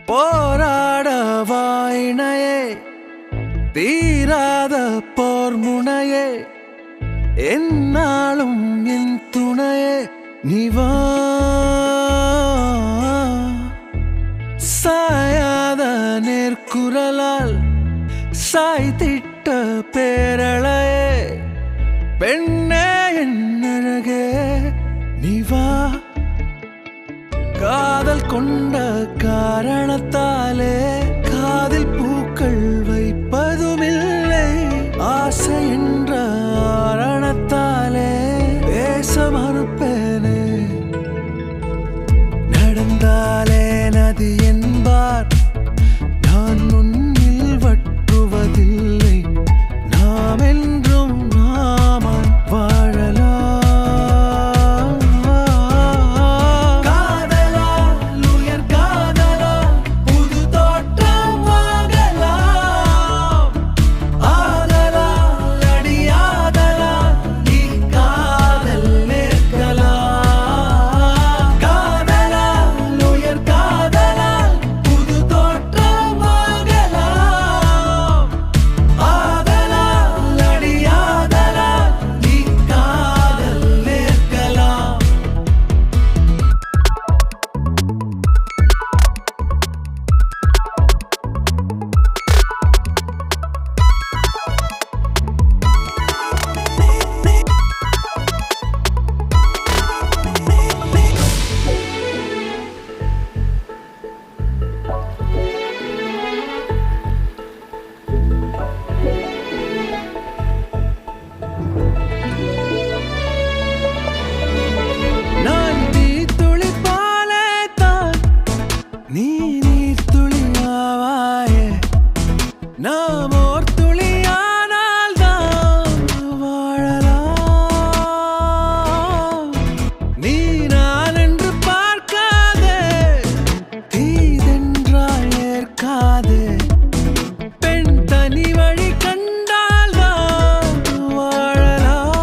போராட வாயினையே தீராத போர் முனையே என்னாலும் என் துணையே நிவா சாயாத நேர்குரலால் சாய்த்திட்ட பேரழையே பெண்ணே என் அழகே நிவா காதல் கொண்ட காரணத்தாலே காதில் பூக்கள் வைப்பதுமில்லை ஆசை என்ற ஆரணத்தாலே பேச மறுப்பேனே நடந்தாலே நதி என்பார் நான் முன்னில் வற்றுவதில்லை நாம் என்றும் நாமாய் வாழலாம் நீர் துளியாவாயே நாம் ஓர் துளியானால் தான் வாழலாம் நீ நான் என்று பார்க்காதே தீதென்றால் ஏற்காதே பெண் தனி வழி கண்டால் தான் வாழலாம்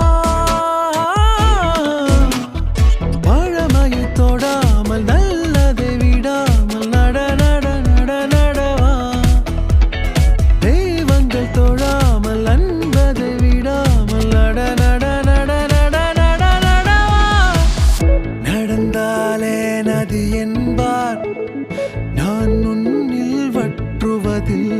பழமையை தொடாமல் நல்லதை விடாமல் தொழாமல் அன்பதை விடாமல் நடந்தாலே நதி என்பார் நான் முன்னில் வற்றுவதில்